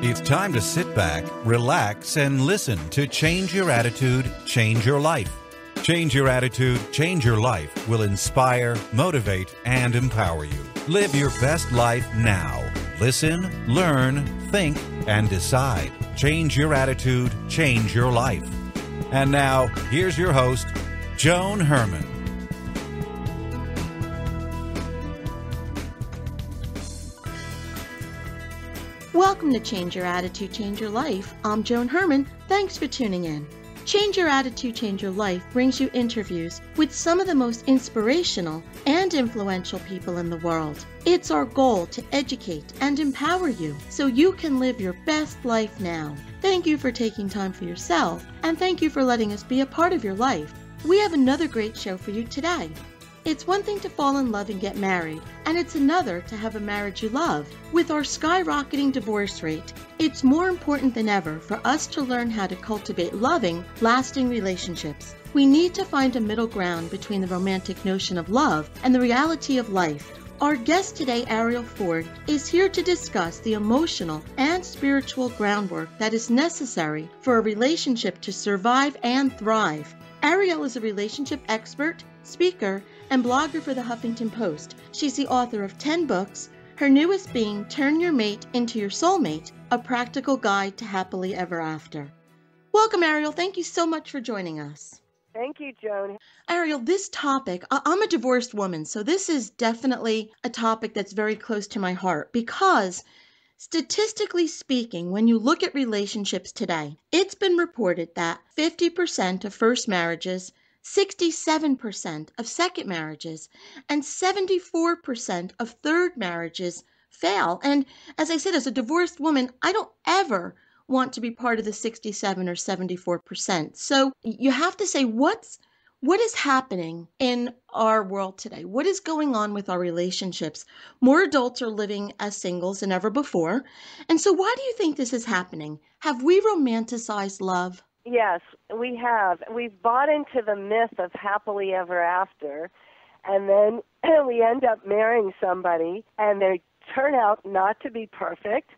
It's time to sit back, relax, and listen to Change Your Attitude, Change Your Life. Change Your Attitude, Change Your Life will inspire, motivate, and empower you. Live your best life now. Listen, learn, think, and decide. Change your attitude, change your life. And now, here's your host, Joan Herman. Welcome to Change Your Attitude, Change Your Life. I'm Joan Herman. Thanks for tuning in. Change Your Attitude, Change Your Life brings you interviews with some of the most inspirational and influential people in the world. It's our goal to educate and empower you so you can live your best life now. Thank you for taking time for yourself, and thank you for letting us be a part of your life. We have another great show for you today. It's one thing to fall in love and get married, and it's another to have a marriage you love. With our skyrocketing divorce rate, it's more important than ever for us to learn how to cultivate loving, lasting relationships. We need to find a middle ground between the romantic notion of love and the reality of life. Our guest today, Arielle Ford, is here to discuss the emotional and spiritual groundwork that is necessary for a relationship to survive and thrive. Arielle is a relationship expert, speaker, and blogger for the Huffington Post. She's the author of 10 books, her newest being Turn Your Mate into Your Soulmate, a practical guide to happily ever after. Welcome, Arielle. Thank you so much for joining us. Thank you, Joan. Arielle, this topic, I'm a divorced woman, so this is definitely a topic that's very close to my heart because statistically speaking, when you look at relationships today, it's been reported that 50% of first marriages, 67% of second marriages, and 74% of third marriages fail. And as I said, as a divorced woman, I don't ever want to be part of the 67 or 74%. So you have to say, what is happening in our world today? What is going on with our relationships? More adults are living as singles than ever before. And so why do you think this is happening? Have we romanticized love? Yes, we have. We've bought into the myth of happily ever after, and then we end up marrying somebody, and they turn out not to be perfect,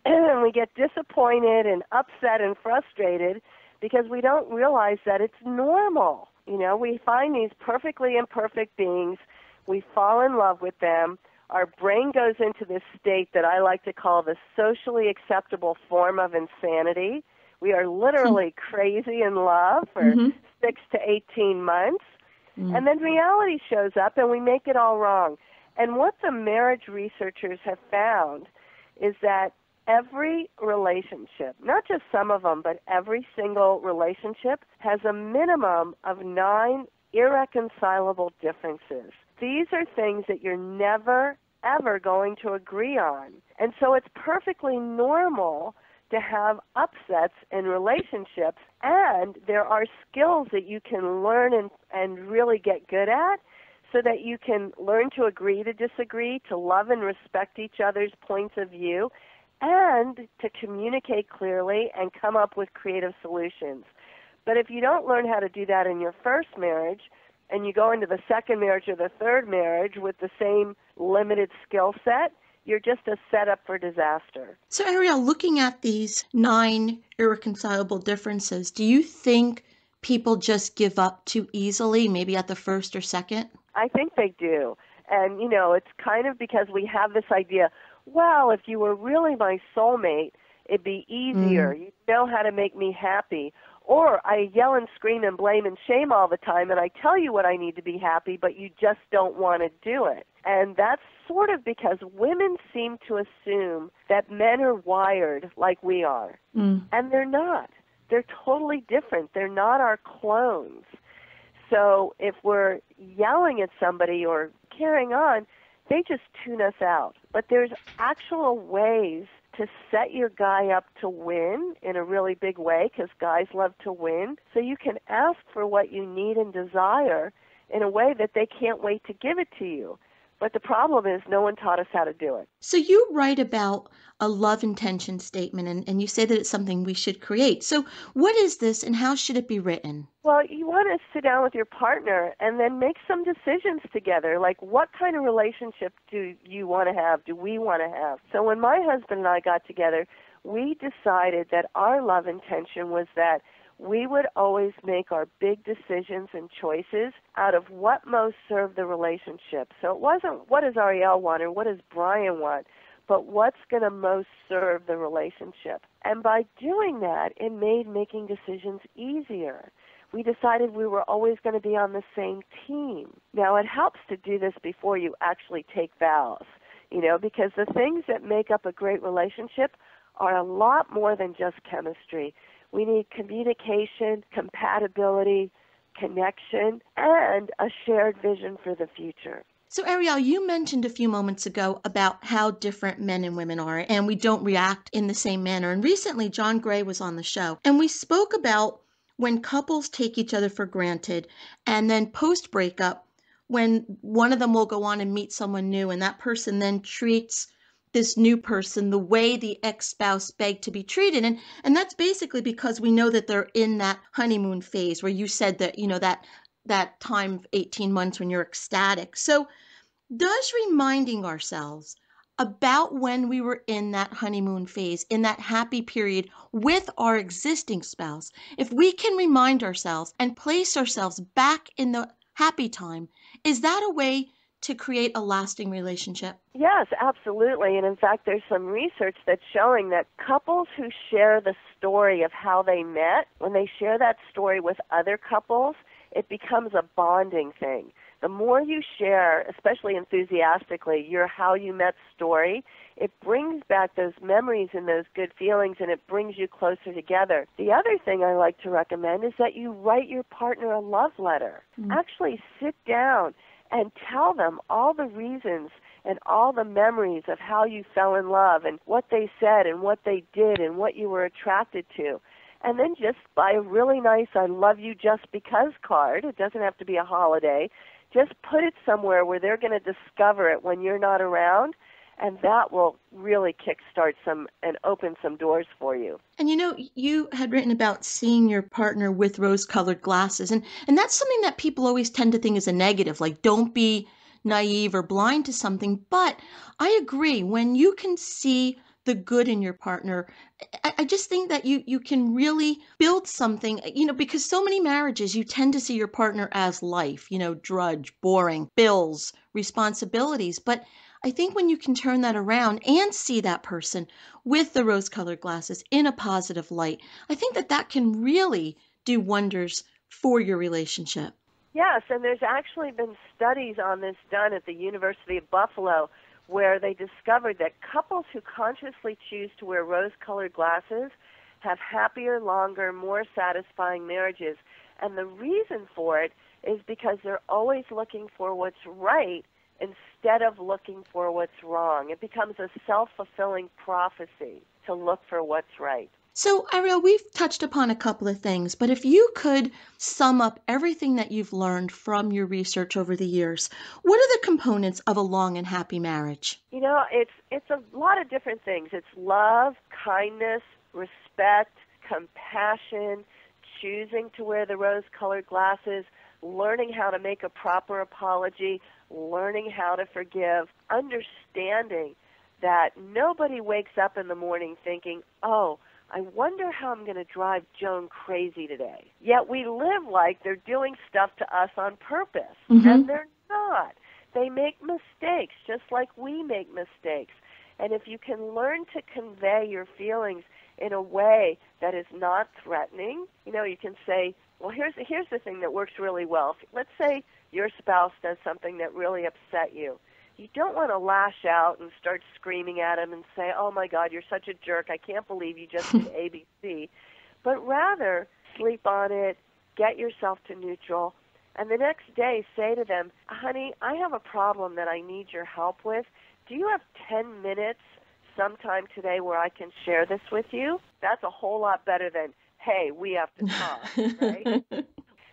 and we get disappointed and upset and frustrated because we don't realize that it's normal. You know, we find these perfectly imperfect beings, we fall in love with them, our brain goes into this state that I like to call the socially acceptable form of insanity. We are literally crazy in love for 6 to 18 months, and then reality shows up and we make it all wrong. And what the marriage researchers have found is that every relationship, not just some of them, but every single relationship has a minimum of 9 irreconcilable differences. These are things that you're never, ever going to agree on. And so it's perfectly normal to have upsets in relationships, and there are skills that you can learn and really get good at so that you can learn to agree to disagree, to love and respect each other's points of view, and to communicate clearly and come up with creative solutions. But if you don't learn how to do that in your first marriage, and you go into the second marriage or the third marriage with the same limited skill set, you're just a setup for disaster. So, Arielle, looking at these 9 irreconcilable differences, do you think people just give up too easily, maybe at the first or second? I think they do. And, you know, it's kind of because we have this idea, well, if you were really my soulmate, it'd be easier. You'd know how to make me happy. Or I yell and scream and blame and shame all the time, and I tell you what I need to be happy, but you just don't want to do it. And that's sort of because women seem to assume that men are wired like we are. And they're not. They're totally different. They're not our clones. So if we're yelling at somebody or carrying on, they just tune us out. But there's actual ways to set your guy up to win in a really big way, because guys love to win. So you can ask for what you need and desire in a way that they can't wait to give it to you. But the problem is no one taught us how to do it. So you write about a love intention statement, and you say that it's something we should create. So what is this, and how should it be written? Well, you want to sit down with your partner and then make some decisions together, like what kind of relationship do you want to have, do we want to have? So when my husband and I got together, we decided that our love intention was that we would always make our big decisions and choices out of what most served the relationship. So it wasn't what does Arielle want or what does Brian want, but what's going to most serve the relationship. And by doing that, it made making decisions easier. We decided we were always going to be on the same team. Now, it helps to do this before you actually take vows, because the things that make up a great relationship are a lot more than just chemistry. We need communication, compatibility, connection, and a shared vision for the future. So, Arielle, you mentioned a few moments ago about how different men and women are, and we don't react in the same manner. And recently, John Gray was on the show, and we spoke about when couples take each other for granted, and then post-breakup, when one of them will go on and meet someone new, and that person then treats this new person the way the ex-spouse begged to be treated. And that's basically because we know that they're in that honeymoon phase where you said that, that time of 18 months when you're ecstatic. So does reminding ourselves about when we were in that honeymoon phase, in that happy period with our existing spouse, if we can remind ourselves and place ourselves back in the happy time, is that a way to create a lasting relationship? Yes, absolutely. And in fact, there's some research that's showing that couples who share the story of how they met, when they share that story with other couples, it becomes a bonding thing. The more you share, especially enthusiastically, your how you met story, it brings back those memories and those good feelings, and it brings you closer together. The other thing I like to recommend is that you write your partner a love letter. Actually sit down and tell them all the reasons and all the memories of how you fell in love and what they said and what they did and what you were attracted to. And then just buy a really nice I love you just because card. It doesn't have to be a holiday. Just put it somewhere where they're going to discover it when you're not around, and that will really kickstart some and open some doors for you. And you had written about seeing your partner with rose-colored glasses, and that's something that people always tend to think is a negative, like don't be naive or blind to something. But I agree, when you can see the good in your partner, I just think that you can really build something, because so many marriages, you tend to see your partner as life, drudge, boring, bills, responsibilities. But I think when you can turn that around and see that person with the rose-colored glasses in a positive light, I think that can really do wonders for your relationship. Yes, and there's actually been studies on this done at the University of Buffalo where they discovered that couples who consciously choose to wear rose-colored glasses have happier, longer, more satisfying marriages. And the reason for it is because they're always looking for what's right instead of looking for what's wrong. It becomes a self-fulfilling prophecy to look for what's right. So, Arielle, we've touched upon a couple of things, but if you could sum up everything that you've learned from your research over the years, what are the components of a long and happy marriage? It's a lot of different things. It's love, kindness, respect, compassion, choosing to wear the rose-colored glasses, learning how to make a proper apology, learning how to forgive, understanding that nobody wakes up in the morning thinking, oh, I wonder how I'm going to drive Joan crazy today. Yet we live like they're doing stuff to us on purpose, and they're not. They make mistakes just like we make mistakes. And if you can learn to convey your feelings in a way that is not threatening, you can say, well, here's the thing that works really well. Let's say your spouse does something that really upset you. You don't want to lash out and start screaming at him and say, oh, my God, you're such a jerk. I can't believe you just did ABC. But rather, sleep on it, get yourself to neutral, and the next day say to them, honey, I have a problem that I need your help with. Do you have 10 minutes sometime today where I can share this with you? That's a whole lot better than, hey, we have to talk, right?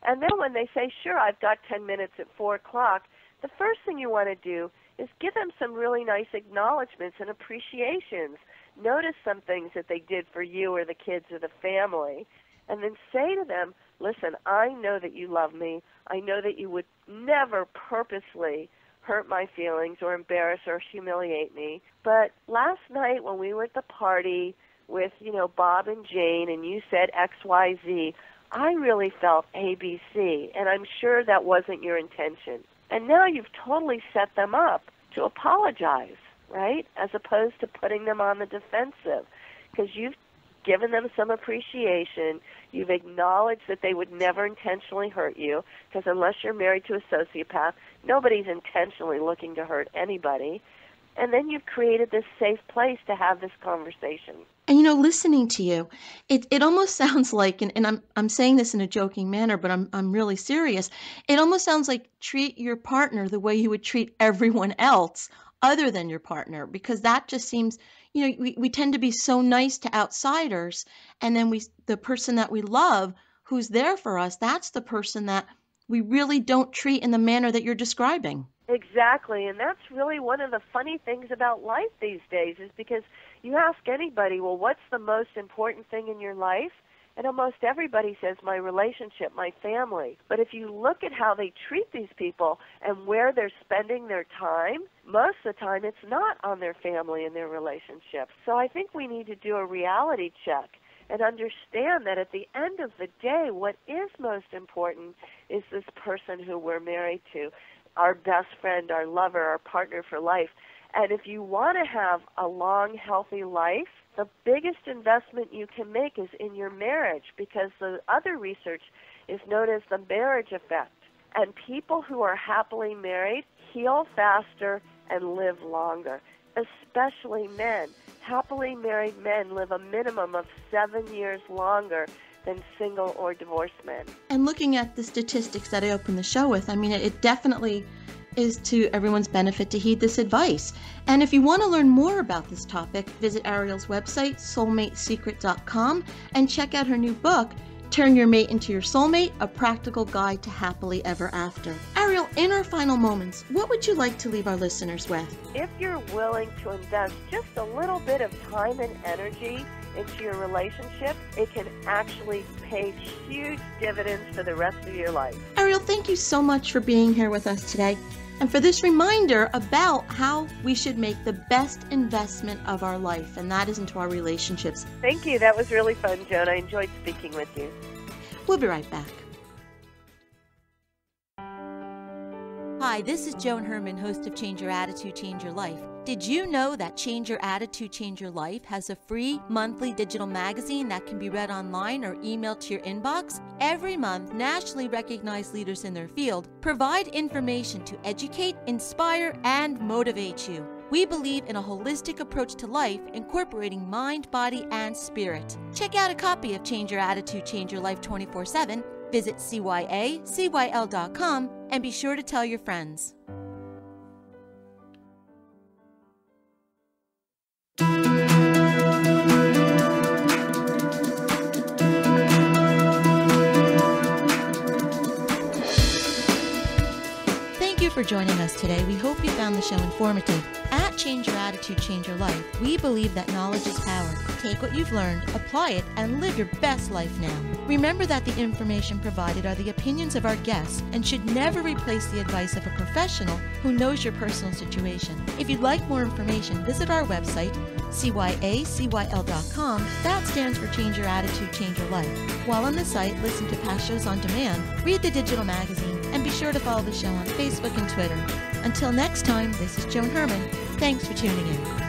And then when they say, sure, I've got 10 minutes at 4 o'clock, the first thing you want to do is give them some really nice acknowledgments and appreciations. Notice some things that they did for you or the kids or the family, and then say to them, listen, I know that you love me. I know that you would never purposely hurt my feelings or embarrass or humiliate me. But last night when we were at the party, with, Bob and Jane, and you said XYZ, I really felt ABC, and I'm sure that wasn't your intention. And now you've totally set them up to apologize, right, as opposed to putting them on the defensive, because you've given them some appreciation. You've acknowledged that they would never intentionally hurt you, because unless you're married to a sociopath, nobody's intentionally looking to hurt anybody. And then you've created this safe place to have this conversation. And listening to you, it almost sounds like, and I'm saying this in a joking manner, but I'm really serious. It almost sounds like treat your partner the way you would treat everyone else other than your partner, because that just seems, we tend to be so nice to outsiders, and then the person that we love, who's there for us, that's the person that we really don't treat in the manner that you're describing. Exactly, and that's really one of the funny things about life these days, is because you ask anybody, well, what's the most important thing in your life? And almost everybody says, my relationship, my family. But if you look at how they treat these people and where they're spending their time, most of the time it's not on their family and their relationships. So I think we need to do a reality check and understand that at the end of the day, what is most important is this person who we're married to, our best friend, our lover, our partner for life. And if you want to have a long, healthy life, the biggest investment you can make is in your marriage, because the other research is known as the marriage effect. And people who are happily married heal faster and live longer, especially men. Happily married men live a minimum of 7 years longer than single or divorced men. And looking at the statistics that I opened the show with, it definitely is to everyone's benefit to heed this advice. And if you want to learn more about this topic, visit Arielle's website, soulmatesecret.com, and check out her new book, Turn Your Mate into Your Soulmate, A Practical Guide to Happily Ever After. Arielle, in our final moments, what would you like to leave our listeners with? If you're willing to invest just a little bit of time and energy into your relationship, it can actually pay huge dividends for the rest of your life. Arielle, thank you so much for being here with us today, and for this reminder about how we should make the best investment of our life, and that is into our relationships. Thank you. That was really fun, Joan. I enjoyed speaking with you. We'll be right back. Hi, this is Joan Herman, host of Change Your Attitude, Change Your Life. Did you know that Change Your Attitude, Change Your Life has a free monthly digital magazine that can be read online or emailed to your inbox? Every month, nationally recognized leaders in their field provide information to educate, inspire, and motivate you. We believe in a holistic approach to life, incorporating mind, body, and spirit. Check out a copy of Change Your Attitude, Change Your Life 24/7. Visit cyacyl.com and be sure to tell your friends. Thank you for joining us today. We hope you found the show informative. At Change Your Attitude, Change Your Life, we believe that knowledge is power. Take what you've learned, apply it, and live your best life now. Remember that the information provided are the opinions of our guests and should never replace the advice of a professional who knows your personal situation. If you'd like more information, visit our website, cyacyl.com. That stands for Change Your Attitude, Change Your Life. While on the site, listen to past shows on demand, read the digital magazine, and be sure to follow the show on Facebook and Twitter. Until next time, this is Joan Herman. Thanks for tuning in.